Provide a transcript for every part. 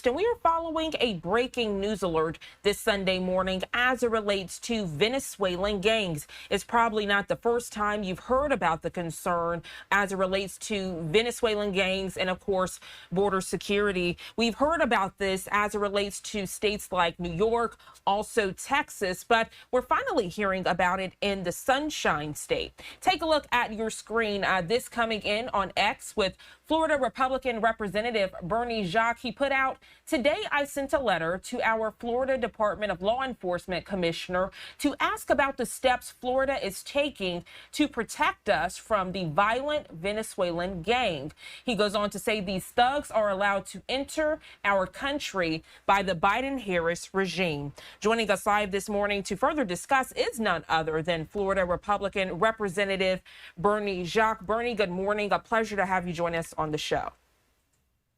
And we are following a breaking news alert this Sunday morning as it relates to Venezuelan gangs. It's probably not the first time you've heard about the concern as it relates to Venezuelan gangs and, of course, border security. We've heard about this as it relates to states like New York, also Texas, but we're finally hearing about it in the Sunshine State. Take a look at your screen. This coming in on X with Florida Republican Representative Berny Jacques. He put out, "Today I sent a letter to our Florida Department of Law Enforcement Commissioner to ask about the steps Florida is taking to protect us from the violent Venezuelan gang." He goes on to say these thugs are allowed to enter our country by the Biden-Harris regime. Joining us live this morning to further discuss is none other than Florida Republican Representative Berny Jacques. Berny, good morning. A pleasure to have you join us on the show.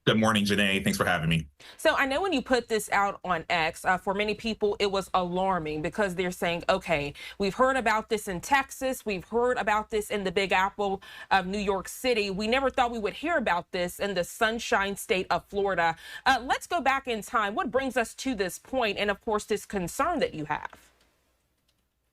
Good morning, Janae. Thanks for having me. So I know when you put this out on X, for many people, it was alarming because they're saying, okay, we've heard about this in Texas. We've heard about this in the Big Apple of New York City. We never thought we would hear about this in the Sunshine State of Florida. Let's go back in time. What brings us to this point? And of course, this concern that you have.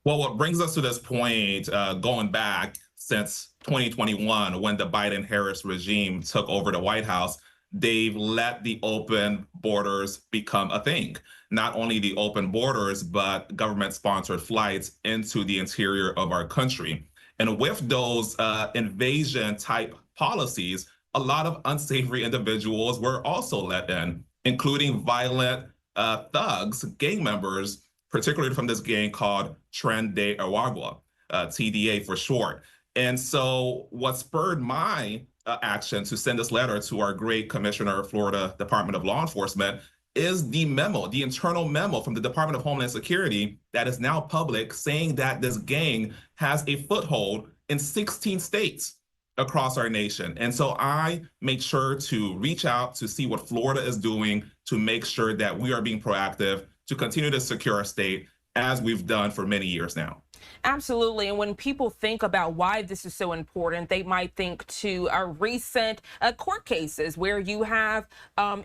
Well, what brings us to this point, going back since 2021, when the Biden-Harris regime took over the White House, they've let the open borders become a thing. Not only the open borders, but government-sponsored flights into the interior of our country. And with those invasion-type policies, a lot of unsavory individuals were also let in, including violent thugs, gang members, particularly from this gang called Tren de Aragua, TDA for short. And so what spurred my action to send this letter to our great Commissioner of Florida Department of Law Enforcement is the memo, the internal memo from the Department of Homeland Security that is now public, saying that this gang has a foothold in 16 states across our nation. And so I made sure to reach out to see what Florida is doing to make sure that we are being proactive to continue to secure our state as we've done for many years now. Absolutely. And when people think about why this is so important, they might think to recent court cases where you have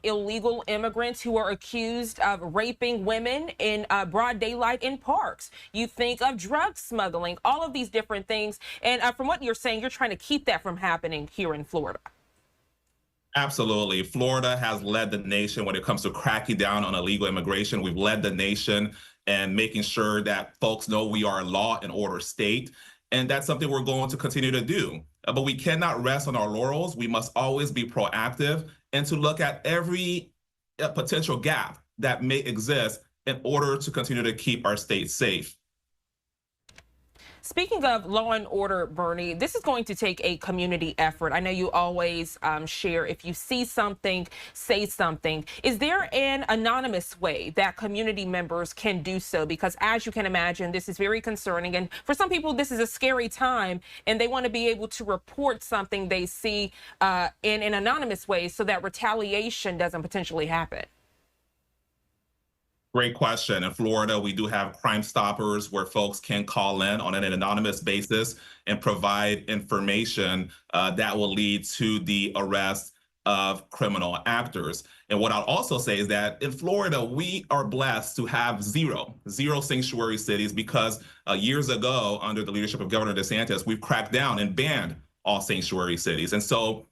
illegal immigrants who are accused of raping women in broad daylight in parks. You think of drug smuggling, all of these different things. And from what you're saying, you're trying to keep that from happening here in Florida. Absolutely. Florida has led the nation when it comes to cracking down on illegal immigration. We've led the nation and making sure that folks know we are a law and order state. And that's something we're going to continue to do. But we cannot rest on our laurels. We must always be proactive and to look at every potential gap that may exist in order to continue to keep our state safe. Speaking of law and order, Berny, this is going to take a community effort. I know you always share, if you see something, say something. Is there an anonymous way that community members can do so? Because as you can imagine, this is very concerning. And for some people, this is a scary time, and they want to be able to report something they see in an anonymous way so that retaliation doesn't potentially happen. Great question. In Florida, we do have Crime Stoppers where folks can call in on an anonymous basis and provide information that will lead to the arrest of criminal actors. And what I'll also say is that in Florida, we are blessed to have zero sanctuary cities because years ago, under the leadership of Governor DeSantis, we've cracked down and banned all sanctuary cities. And so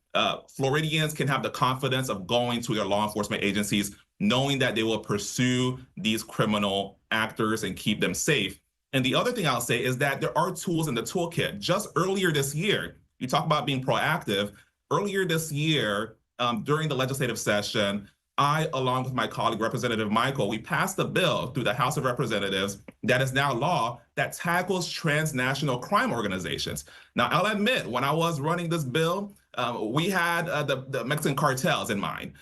Floridians can have the confidence of going to their law enforcement agencies knowing that they will pursue these criminal actors and keep them safe. And the other thing I'll say is that there are tools in the toolkit. Just earlier this year, you talk about being proactive. Earlier this year, during the legislative session, I, along with my colleague, Representative Michael, we passed a bill through the House of Representatives that is now law that tackles transnational crime organizations. Now, I'll admit, when I was running this bill, we had the Mexican cartels in mind.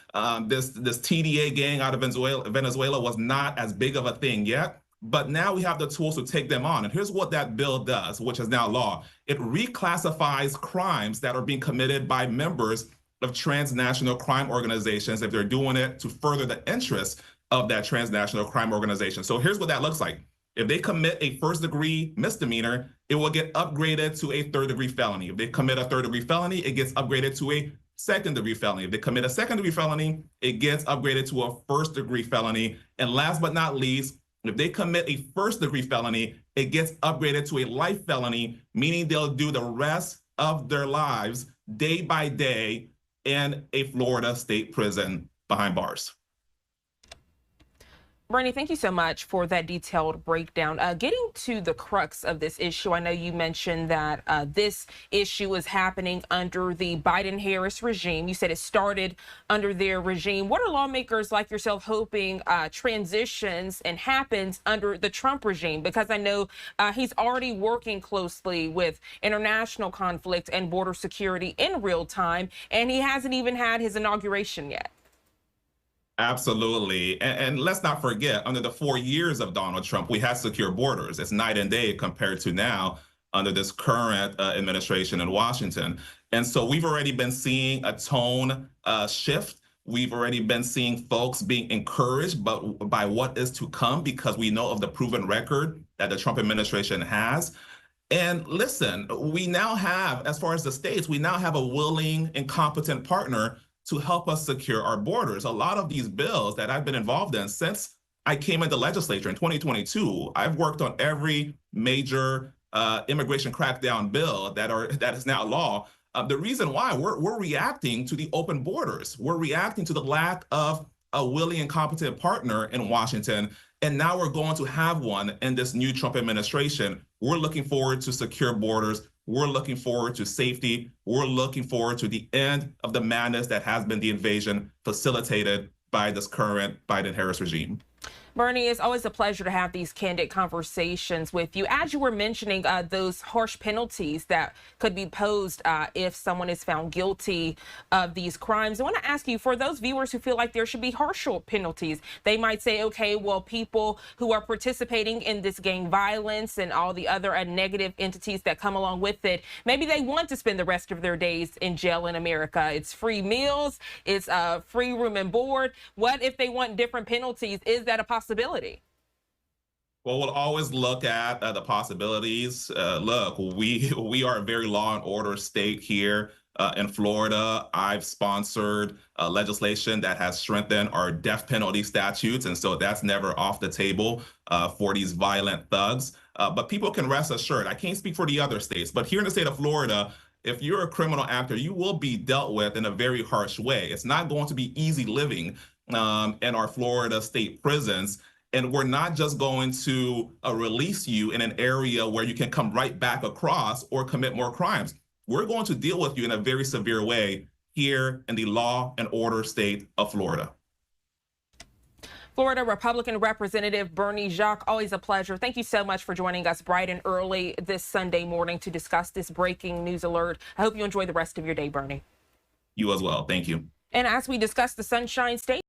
This TDA gang out of Venezuela was not as big of a thing yet, but now we have the tools to take them on. And here's what that bill does, which is now law. It reclassifies crimes that are being committed by members of transnational crime organizations if they're doing it to further the interests of that transnational crime organization. So here's what that looks like. If they commit a first-degree misdemeanor, it will get upgraded to a third-degree felony. If they commit a third-degree felony, it gets upgraded to a second-degree felony. If they commit a second-degree felony, it gets upgraded to a first-degree felony. And last but not least, if they commit a first-degree felony, it gets upgraded to a life felony, meaning they'll do the rest of their lives day by day in a Florida state prison behind bars. Bernie, thank you so much for that detailed breakdown. Getting to the crux of this issue, I know you mentioned that this issue is happening under the Biden-Harris regime. You said it started under their regime. What are lawmakers like yourself hoping transitions and happens under the Trump regime? Because I know he's already working closely with international conflict and border security in real time, and he hasn't even had his inauguration yet. Absolutely. And let's not forget, under the 4 years of Donald Trump, we had secure borders. It's night and day compared to now under this current administration in Washington. And so we've already been seeing a tone shift. We've already been seeing folks being encouraged by what is to come because we know of the proven record that the Trump administration has. And listen, we now have, as far as the states, we now have a willing and competent partner to help us secure our borders. A lot of these bills that I've been involved in since I came into legislature in 2022, I've worked on every major immigration crackdown bill that is now law. The reason why we're reacting to the open borders, we're reacting to the lack of a willing and competent partner in Washington. And now we're going to have one in this new Trump administration. We're looking forward to secure borders. We're looking forward to safety. We're looking forward to the end of the madness that has been the invasion facilitated by this current Biden-Harris regime. Bernie, it's always a pleasure to have these candid conversations with you. As you were mentioning, those harsh penalties that could be posed if someone is found guilty of these crimes, I want to ask you, for those viewers who feel like there should be harsher penalties, they might say, okay, well, people who are participating in this gang violence and all the other negative entities that come along with it, maybe they want to spend the rest of their days in jail in America. It's free meals, it's free room and board. What if they want different penalties? Is that a possibility? Well, we'll always look at the possibilities. Look, we are a very law and order state here in Florida. I've sponsored legislation that has strengthened our death penalty statutes, and so that's never off the table for these violent thugs. But people can rest assured, I can't speak for the other states, but here in the state of Florida, if you're a criminal actor, you will be dealt with in a very harsh way. It's not going to be easy living in our Florida state prisons. And we're not just going to release you in an area where you can come right back across or commit more crimes. We're going to deal with you in a very severe way here in the law and order state of Florida. Florida Republican Representative Berny Jacques, always a pleasure. Thank you so much for joining us bright and early this Sunday morning to discuss this breaking news alert. I hope you enjoy the rest of your day, Bernie. You as well. Thank you. And as we discuss the Sunshine State,